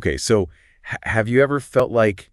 Okay, so have you ever felt like,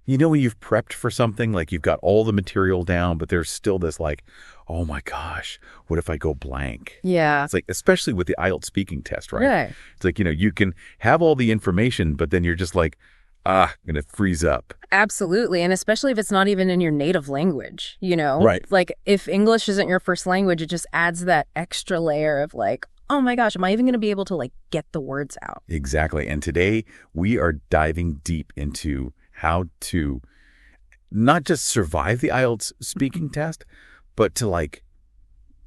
when you've prepped for something, like you've got all the material down, but there's still this like, oh my gosh, what if I go blank? Yeah. It's like, especially with the IELTS speaking test, right? Right. It's like, you can have all the information, but then you're just like, I'm going to freeze up. Absolutely. And especially if it's not even in your native language, Right. Like if English isn't your first language, it just adds that extra layer of like, oh my gosh, am I even going to be able to like get the words out? Exactly. And today we are diving deep into how to not just survive the IELTS speaking test, but to like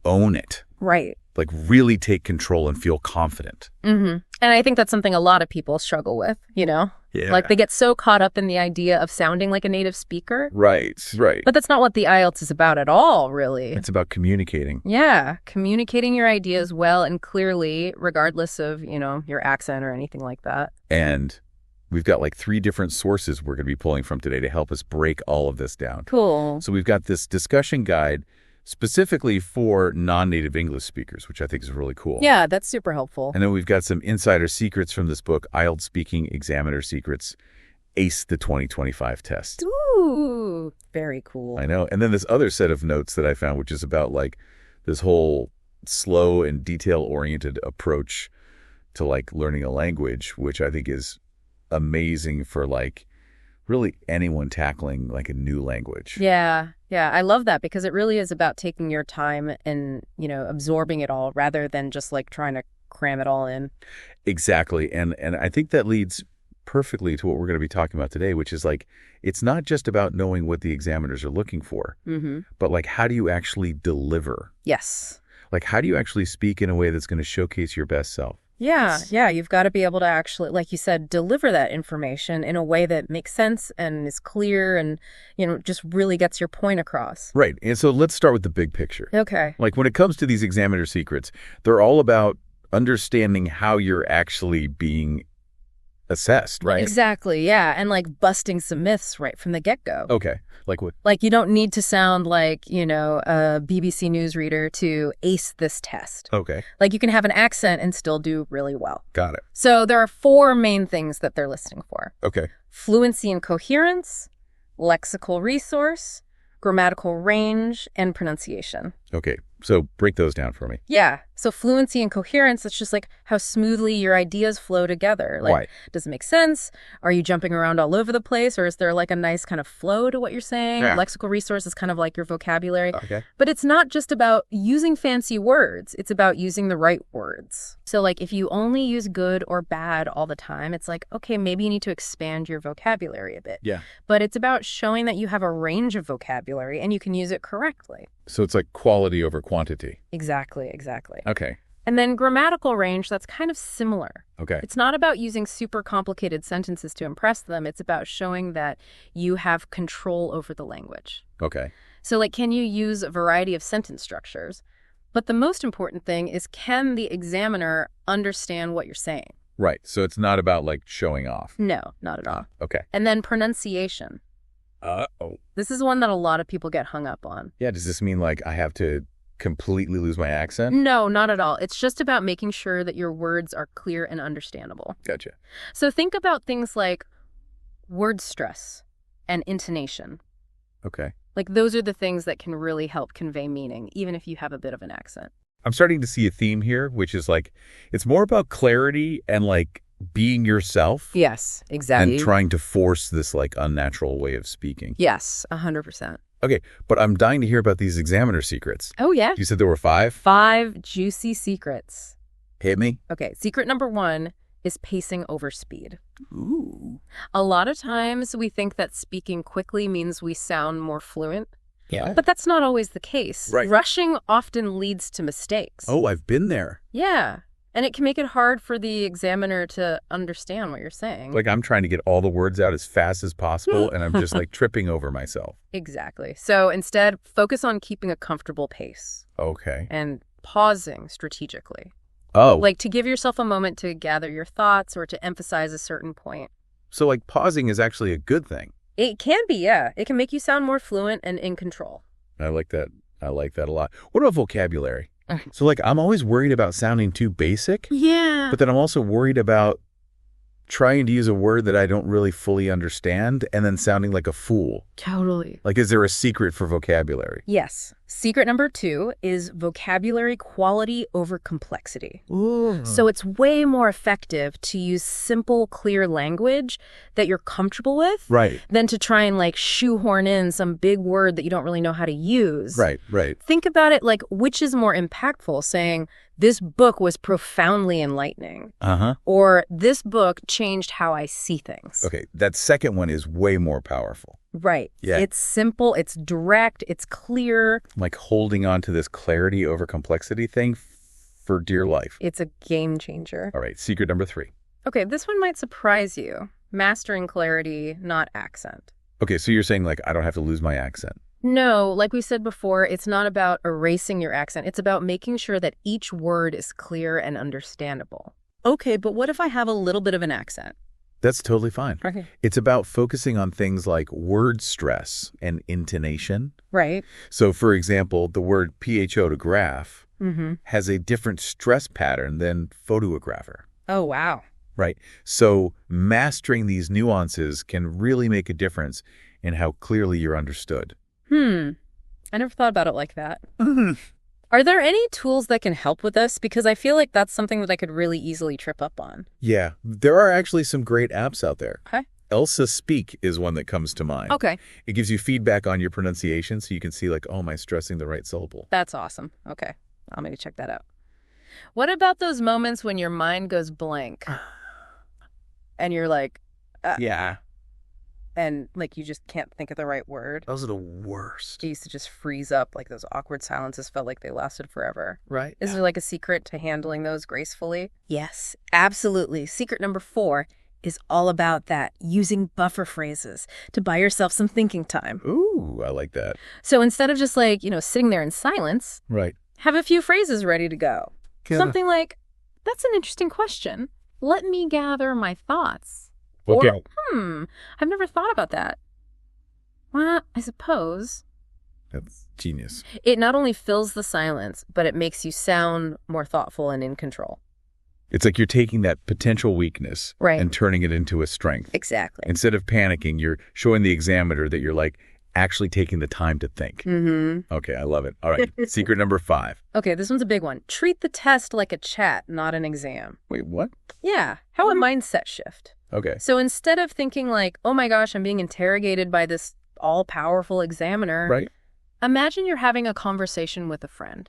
own it. Right. Like really take control and feel confident. Mm-hmm. And I think that's something a lot of people struggle with, Yeah. Like they get so caught up in the idea of sounding like a native speaker. Right. But that's not what the IELTS is about at all, really. It's about communicating. Yeah. Communicating your ideas well and clearly, regardless of, your accent or anything like that. And we've got like 3 different sources we're going to be pulling from today to help us break all of this down. Cool. So we've got this discussion guide specifically for non-native English speakers, which I think is really cool. Yeah, that's super helpful. And then we've got some insider secrets from this book, IELTS Speaking Examiner Secrets, Ace the 2025 Test. Ooh, very cool. I know. And then this other set of notes that I found, which is about like this whole slow and detail-oriented approach to like learning a language, which I think is amazing for like really anyone tackling like a new language. Yeah. Yeah. I love that because it really is about taking your time and, absorbing it all rather than just like trying to cram it all in. Exactly. And I think that leads perfectly to what we're going to be talking about today, which is like, it's not just about knowing what the examiners are looking for, but like, how do you actually deliver? Yes. Like, how do you actually speak in a way that's going to showcase your best self? Yeah. You've got to be able to actually, like you said, deliver that information in a way that makes sense and is clear and, just really gets your point across. Right. And so let's start with the big picture. Okay. Like when it comes to these examiner secrets, they're all about understanding how you're actually being assessed, right? Exactly. Yeah. And like busting some myths right from the get-go. Okay. Like what? Like you don't need to sound like, a BBC newsreader to ace this test. Okay. Like you can have an accent and still do really well. Got it. So there are 4 main things that they're listening for. Okay. Fluency and coherence, lexical resource, grammatical range, and pronunciation. Okay. So break those down for me. Yeah. So fluency and coherence, it's just like how smoothly your ideas flow together. Like, Right. Does it make sense? Are you jumping around all over the place? Or is there like a nice kind of flow to what you're saying? Yeah. Lexical resource is kind of like your vocabulary. Okay. But it's not just about using fancy words. It's about using the right words. So like if you only use good or bad all the time, it's like, okay, maybe you need to expand your vocabulary a bit. Yeah. But it's about showing that you have a range of vocabulary and you can use it correctly. So it's like quality over quantity. Exactly. Okay. And then grammatical range, that's kind of similar. Okay. It's not about using super complicated sentences to impress them. It's about showing that you have control over the language. Okay. So like, can you use a variety of sentence structures? But the most important thing is, can the examiner understand what you're saying? Right. So it's not about like showing off. No, not at all. Okay. And then pronunciation. Uh-oh. This is one that a lot of people get hung up on. Yeah. Does this mean like I have to completely lose my accent? No, not at all. It's just about making sure that your words are clear and understandable. Gotcha. So think about things like word stress and intonation. Okay. Like those are the things that can really help convey meaning, even if you have a bit of an accent. I'm starting to see a theme here, which is like, it's more about clarity and like being yourself. Yes, exactly. And trying to force this like unnatural way of speaking. Yes, 100%. Okay, but I'm dying to hear about these examiner secrets. Oh, yeah. You said there were 5? 5 juicy secrets. Hit me. Okay, secret number 1 is pacing over speed. Ooh. A lot of times we think that speaking quickly means we sound more fluent. Yeah. But that's not always the case. Right. Rushing often leads to mistakes. Oh, I've been there. Yeah. And it can make it hard for the examiner to understand what you're saying. Like I'm trying to get all the words out as fast as possible, and I'm just like tripping over myself. Exactly. So instead, focus on keeping a comfortable pace. Okay. And pausing strategically. Oh. Like to give yourself a moment to gather your thoughts or to emphasize a certain point. So like pausing is actually a good thing. It can be, yeah. It can make you sound more fluent and in control. I like that. I like that a lot. What about vocabulary? So like I'm always worried about sounding too basic. Yeah. But then I'm also worried about trying to use a word that I don't really fully understand and then sounding like a fool. Totally. Like, is there a secret for vocabulary? Yes. Secret number 2 is vocabulary quality over complexity. Ooh. So it's way more effective to use simple, clear language that you're comfortable with Right. than to try and like shoehorn in some big word that you don't really know how to use. Right, right. Think about it like, which is more impactful, saying, this book was profoundly enlightening, Uh-huh. or this book changed how I see things. Okay, that second one is way more powerful. Right. Yeah. It's simple, it's direct, it's clear. I'm like holding on to this clarity over complexity thing for dear life. It's a game changer. All right, secret number 3. Okay, this one might surprise you. Mastering clarity, not accent. Okay, so you're saying like I don't have to lose my accent. No, like we said before, it's not about erasing your accent. It's about making sure that each word is clear and understandable. Okay, but what if I have a little bit of an accent? That's totally fine. Okay. It's about focusing on things like word stress and intonation. Right. So, for example, the word pho to graph Mm-hmm. has a different stress pattern than photographer, Oh, wow. right? So mastering these nuances can really make a difference in how clearly you're understood. I never thought about it like that. Mm-hmm. Are there any tools that can help with this? Because I feel like that's something that I could really easily trip up on. Yeah, there are actually some great apps out there. Okay. IELTS Speak is one that comes to mind. Okay. It gives you feedback on your pronunciation so you can see like, oh, am I stressing the right syllable? That's awesome. Okay. I'll maybe check that out. What about those moments when your mind goes blank and you're like, Yeah. and like you just can't think of the right word? Those are the worst. I used to just freeze up, like those awkward silences felt like they lasted forever. Right? Is there like a secret to handling those gracefully? Yes, absolutely. Secret number 4 is all about that, using buffer phrases to buy yourself some thinking time. Ooh, I like that. So instead of just like, sitting there in silence, Right. have a few phrases ready to go. Kinda. Something like, that's an interesting question. Let me gather my thoughts. Okay. Or, I've never thought about that. Well, I suppose. That's genius. It not only fills the silence, but it makes you sound more thoughtful and in control. It's like you're taking that potential weakness Right. and turning it into a strength. Exactly. Instead of panicking, you're showing the examiner that you're like actually taking the time to think. Mm-hmm. Okay, I love it. All right, secret number 5. Okay, this one's a big one. Treat the test like a chat, not an exam. Wait, what? Yeah, how a mindset shift. Okay. So instead of thinking like, oh my gosh, I'm being interrogated by this all-powerful examiner, Right. imagine you're having a conversation with a friend.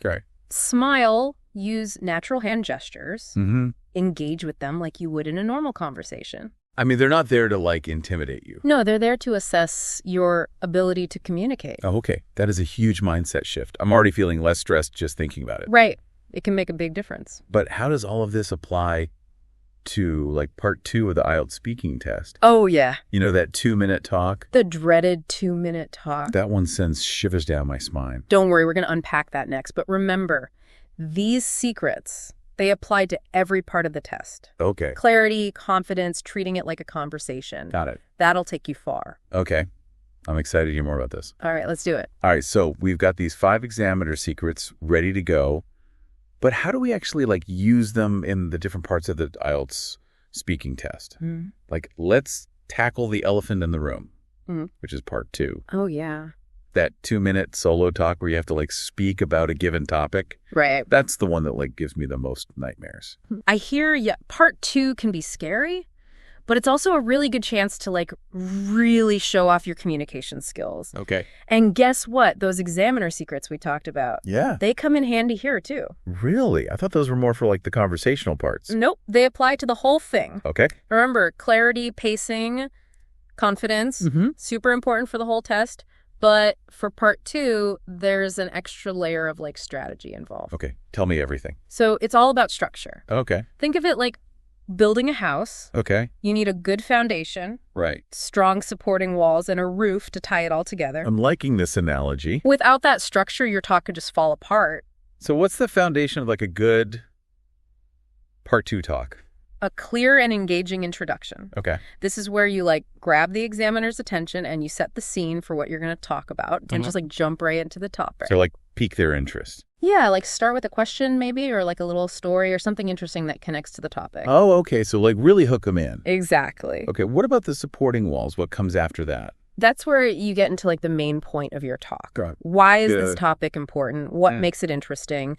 Okay. Smile, use natural hand gestures, Mm-hmm. engage with them like you would in a normal conversation. I mean, they're not there to like intimidate you. No, they're there to assess your ability to communicate. Oh, okay. That is a huge mindset shift. I'm already feeling less stressed just thinking about it. Right. It can make a big difference. But how does all of this apply to like part 2 of the IELTS speaking test? Oh, yeah. You know, that 2-minute talk? The dreaded 2-minute talk. That one sends shivers down my spine. Don't worry, we're going to unpack that next. But remember, these secrets, they apply to every part of the test. Okay. Clarity, confidence, treating it like a conversation. Got it. That'll take you far. Okay. I'm excited to hear more about this. All right, let's do it. All right, so we've got these 5 examiner secrets ready to go. But how do we actually like use them in the different parts of the IELTS speaking test? Like, let's tackle the elephant in the room, which is part 2. Oh, yeah. That 2-minute solo talk where you have to like speak about a given topic. Right. That's the one that like gives me the most nightmares. I hear, yeah, part 2 can be scary, but it's also a really good chance to like really show off your communication skills. Okay. And guess what? Those examiner secrets we talked about, Yeah. they come in handy here too. Really? I thought those were more for like the conversational parts. Nope, they apply to the whole thing. Okay. Remember, clarity, pacing, confidence, super important for the whole test. But for part 2, there's an extra layer of like strategy involved. Okay. Tell me everything. So it's all about structure. Okay. Think of it like building a house. Okay. You need a good foundation, Right. strong supporting walls, and a roof to tie it all together. I'm liking this analogy. Without that structure, your talk could just fall apart. So what's the foundation of like a good part 2 talk? A clear and engaging introduction. Okay. This is where you like grab the examiner's attention and you set the scene for what you're going to talk about and just like jump right into the topic. So like pique their interest. Yeah, like start with a question maybe, or like a little story or something interesting that connects to the topic. Oh, okay. So like really hook them in. Exactly. Okay. What about the supporting walls? What comes after that? That's where you get into like the main point of your talk. Got it. Why is Yeah. this topic important? What makes it interesting?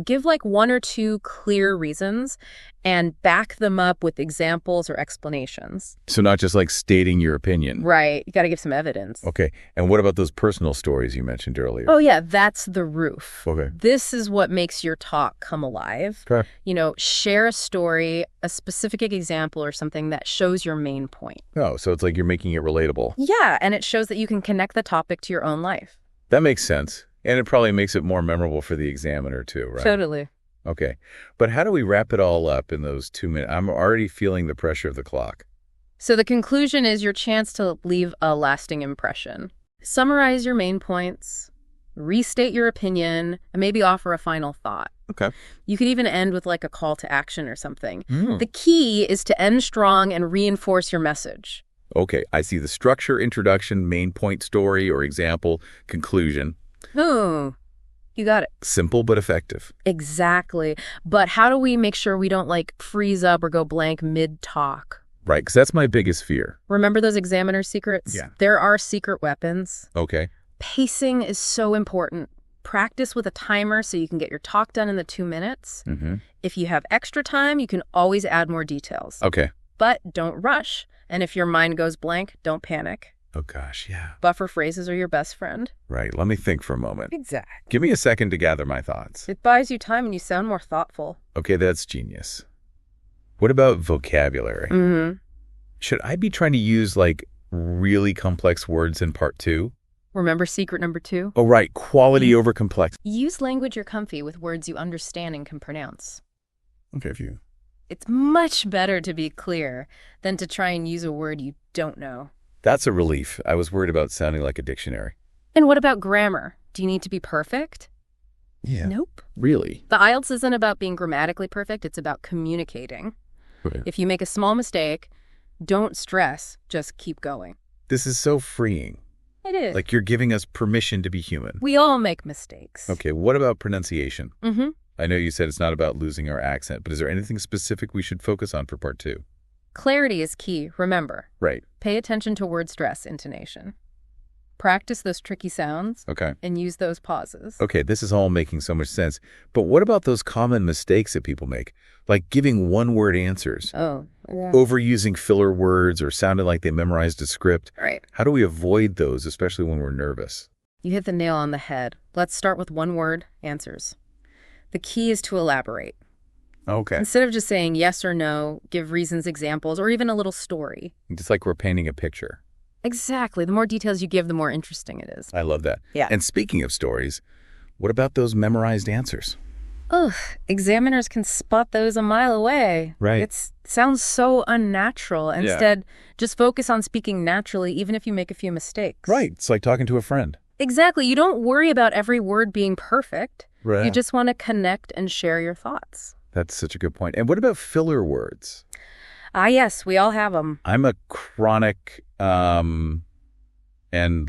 Give like one or two clear reasons and back them up with examples or explanations. So not just like stating your opinion. Right. You got to give some evidence. Okay. And what about those personal stories you mentioned earlier? Oh, yeah. That's the roof. Okay. This is what makes your talk come alive. Okay. Share a story, a specific example or something that shows your main point. Oh, so it's like you're making it relatable. Yeah. And it shows that you can connect the topic to your own life. That makes sense. And it probably makes it more memorable for the examiner too, right? Totally. Okay. But how do we wrap it all up in those 2 minutes? I'm already feeling the pressure of the clock. So the conclusion is your chance to leave a lasting impression. Summarize your main points, restate your opinion, and maybe offer a final thought. Okay. You could even end with like a call to action or something. The key is to end strong and reinforce your message. Okay. I see the structure, introduction, main point, story or example, conclusion. Oh, you got it. Simple but effective. Exactly. But how do we make sure we don't like freeze up or go blank mid-talk? Right. Because that's my biggest fear. Remember those examiner secrets? Yeah. There are secret weapons. Okay. Pacing is so important. Practice with a timer so you can get your talk done in the 2 minutes. If you have extra time, you can always add more details. Okay. But don't rush. And if your mind goes blank, don't panic. Oh, gosh. Yeah. Buffer phrases are your best friend. Right. Let me think for a moment. Exactly. Give me a second to gather my thoughts. It buys you time and you sound more thoughtful. Okay, that's genius. What about vocabulary? Should I be trying to use like really complex words in part 2? Remember secret number 2? Oh, right. Quality over complex. Use language you're comfy with, words you understand and can pronounce. Okay, if you... It's much better to be clear than to try and use a word you don't know. That's a relief. I was worried about sounding like a dictionary. And what about grammar? Do you need to be perfect? Yeah. Nope. Really? The IELTS isn't about being grammatically perfect. It's about communicating. Right. If you make a small mistake, don't stress. Just keep going. This is so freeing. It is. Like you're giving us permission to be human. We all make mistakes. Okay, what about pronunciation? Mm-hmm. I know you said it's not about losing our accent, but is there anything specific we should focus on for part 2? Clarity is key. Remember. Right. Pay attention to word stress, intonation. Practice those tricky sounds. Okay. And use those pauses. Okay, this is all making so much sense. But what about those common mistakes that people make? Like giving one-word answers, Oh, yeah. overusing filler words, or sounding like they memorized a script. Right. How do we avoid those, especially when we're nervous? You hit the nail on the head. Let's start with one-word answers. The key is to elaborate. Okay. Instead of just saying yes or no, give reasons, examples, or even a little story. Just like we're painting a picture. Exactly. The more details you give, the more interesting it is. I love that. Yeah. And speaking of stories, what about those memorized answers? Ugh, examiners can spot those a mile away. Right. It sounds so unnatural. Instead, just focus on speaking naturally, even if you make a few mistakes. Right. It's like talking to a friend. Exactly. You don't worry about every word being perfect. Right. You just want to connect and share your thoughts. That's such a good point. And what about filler words? Ah, yes, we all have them. I'm a chronic and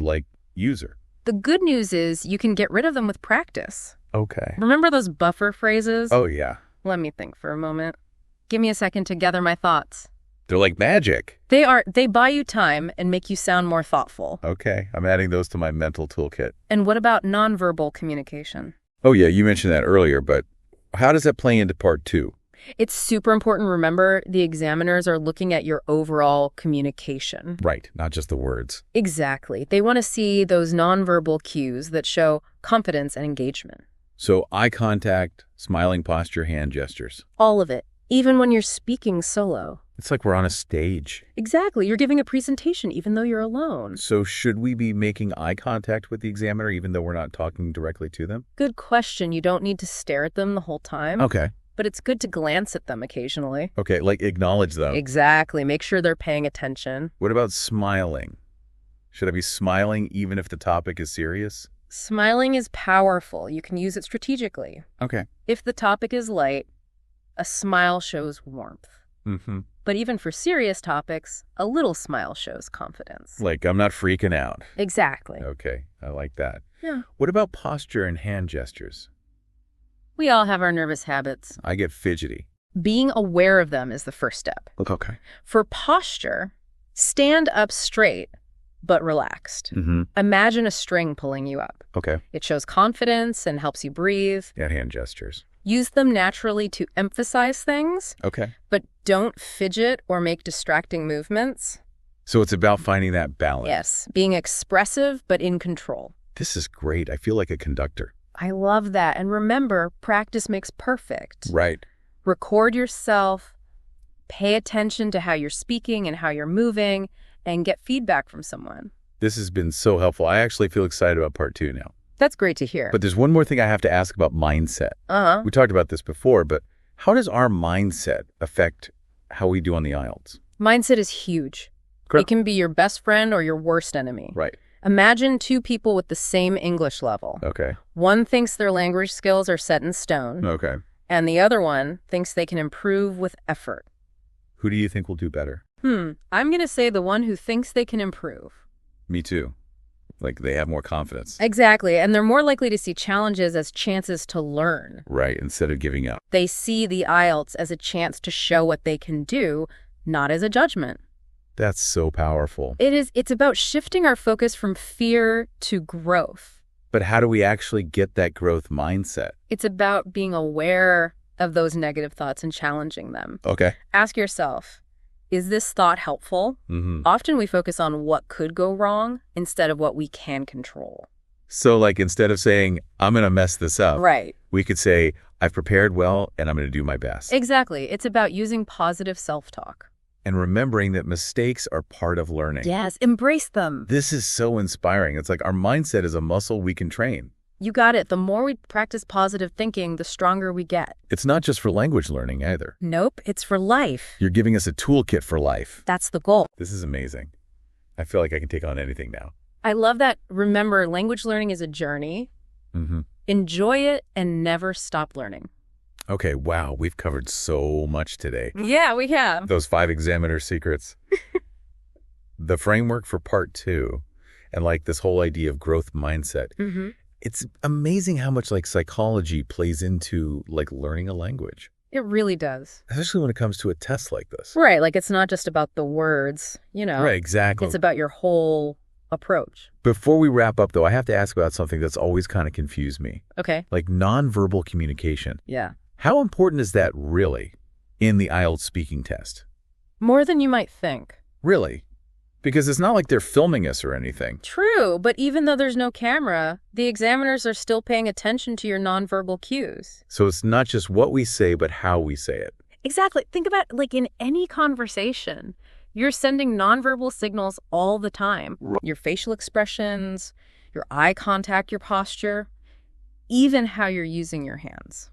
like user. The good news is you can get rid of them with practice. Okay. Remember those buffer phrases? Oh, yeah. Let me think for a moment. Give me a second to gather my thoughts. They're like magic. They buy you time and make you sound more thoughtful. Okay. I'm adding those to my mental toolkit. And what about nonverbal communication? Oh, yeah. You mentioned that earlier, but how does that play into part 2? It's super important. Remember, the examiners are looking at your overall communication. Right. Not just the words. Exactly. They want to see those nonverbal cues that show confidence and engagement. So eye contact, smiling posture, hand gestures. All of it, even when you're speaking solo. It's like we're on a stage. Exactly. You're giving a presentation even though you're alone. So should we be making eye contact with the examiner even though we're not talking directly to them? Good question. You don't need to stare at them the whole time. Okay. But it's good to glance at them occasionally. Okay, like acknowledge them. Exactly. Make sure they're paying attention. What about smiling? Should I be smiling even if the topic is serious? Smiling is powerful. You can use it strategically. Okay. If the topic is light, a smile shows warmth. Mm-hmm. But even for serious topics, a little smile shows confidence. Like I'm not freaking out. Exactly. Okay, I like that. Yeah. What about posture and hand gestures? We all have our nervous habits. I get fidgety. Being aware of them is the first step. Okay. For posture, stand up straight, but relaxed. Imagine a string pulling you up. Okay. It shows confidence and helps you breathe. Yeah, hand gestures. Use them naturally to emphasize things, Okay. but don't fidget or make distracting movements. So it's about finding that balance. Yes, being expressive, but in control. This is great. I feel like a conductor. I love that. And remember, practice makes perfect. Right. Record yourself, pay attention to how you're speaking and how you're moving, and get feedback from someone. This has been so helpful. I actually feel excited about part 2 now. That's great to hear. But there's one more thing I have to ask about mindset. We talked about this before, but how does our mindset affect how we do on the IELTS? Mindset is huge. Correct. It can be your best friend or your worst enemy. Right. Imagine two people with the same English level. Okay. One thinks their language skills are set in stone. Okay. And the other one thinks they can improve with effort. Who do you think will do better? I'm going to say the one who thinks they can improve. Me too. Like they have more confidence. Exactly. And they're more likely to see challenges as chances to learn. Right. Instead of giving up. They see the IELTS as a chance to show what they can do, not as a judgment. That's so powerful. It's about shifting our focus from fear to growth. But how do we actually get that growth mindset? It's about being aware of those negative thoughts and challenging them. Okay. Ask yourself, is this thought helpful? Often we focus on what could go wrong instead of what we can control. So like instead of saying, I'm going to mess this up, Right. we could say, I've prepared well and I'm going to do my best. Exactly. It's about using positive self-talk. And remembering that mistakes are part of learning. Yes, embrace them. This is so inspiring. It's like our mindset is a muscle we can train. You got it. The more we practice positive thinking, the stronger we get. It's not just for language learning either. Nope, it's for life. You're giving us a toolkit for life. That's the goal. This is amazing. I feel like I can take on anything now. I love that. Remember, language learning is a journey. Enjoy it and never stop learning. Okay, wow, we've covered so much today. Yeah, we have. Those 5 examiner secrets. The framework for part 2, and like this whole idea of growth mindset. It's amazing how much like psychology plays into like learning a language. It really does. Especially when it comes to a test like this. Right, like it's not just about the words, you know. Right, exactly. It's about your whole approach. Before we wrap up, though, I have to ask about something that's always kind of confused me. Okay. Like nonverbal communication. Yeah. How important is that really in the IELTS speaking test? More than you might think. Really? Because it's not like they're filming us or anything. True, but even though there's no camera, the examiners are still paying attention to your nonverbal cues. So it's not just what we say, but how we say it. Exactly. Think about like in any conversation, you're sending nonverbal signals all the time. Your facial expressions, your eye contact, your posture, even how you're using your hands.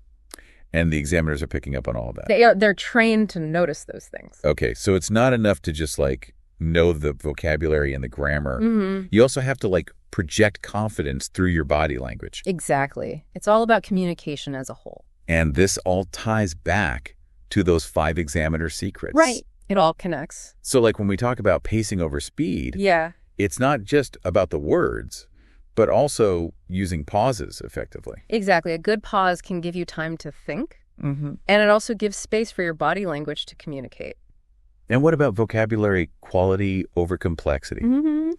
And the examiners are picking up on all of that. They're trained to notice those things. Okay, so it's not enough to just like know the vocabulary and the grammar. You also have to like project confidence through your body language. Exactly. It's all about communication as a whole. And this all ties back to those 5 examiner secrets. Right. It all connects. So like when we talk about pacing over speed, Yeah. it's not just about the words, but also using pauses effectively. Exactly. A good pause can give you time to think, and it also gives space for your body language to communicate. And what about vocabulary quality over complexity?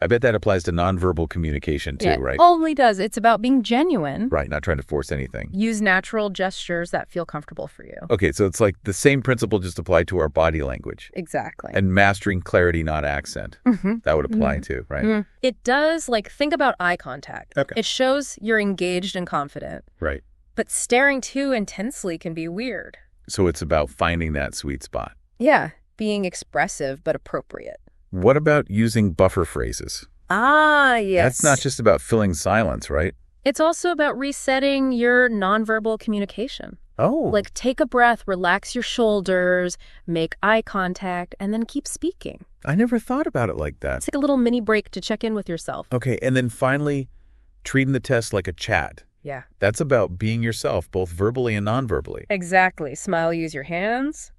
I bet that applies to nonverbal communication too, right? It only does. It's about being genuine. Right, not trying to force anything. Use natural gestures that feel comfortable for you. Okay, so it's like the same principle just applied to our body language. Exactly. And mastering clarity, not accent. That would apply too, right? It does, like, think about eye contact. Okay. It shows you're engaged and confident. Right. But staring too intensely can be weird. So it's about finding that sweet spot. Yeah, being expressive but appropriate. What about using buffer phrases? Ah, yes. That's not just about filling silence, right? It's also about resetting your nonverbal communication. Oh. Like, take a breath, relax your shoulders, make eye contact, and then keep speaking. I never thought about it like that. It's like a little mini break to check in with yourself. Okay, and then finally, treating the test like a chat. Yeah. That's about being yourself, both verbally and non-verbally. Exactly. Smile, use your hands.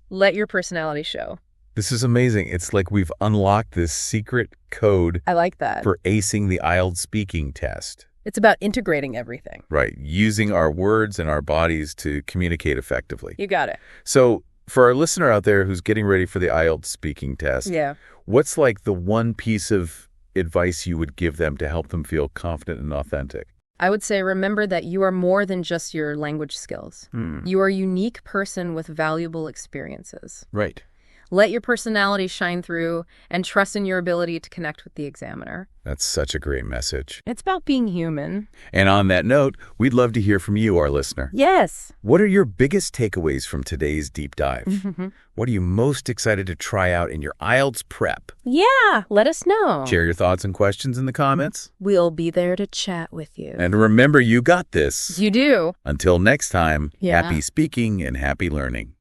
Let your personality show. This is amazing. It's like we've unlocked this secret code I like that. for acing the IELTS speaking test. It's about integrating everything. Right. Using our words and our bodies to communicate effectively. You got it. So for our listener out there who's getting ready for the IELTS speaking test, Yeah. what's like the one piece of advice you would give them to help them feel confident and authentic? I would say remember that you are more than just your language skills. You are a unique person with valuable experiences. Right. Let your personality shine through and trust in your ability to connect with the examiner. That's such a great message. It's about being human. And on that note, we'd love to hear from you, our listener. Yes. What are your biggest takeaways from today's deep dive? What are you most excited to try out in your IELTS prep? Yeah, let us know. Share your thoughts and questions in the comments. We'll be there to chat with you. And remember, you got this. You do. Until next time, Yeah. happy speaking and happy learning.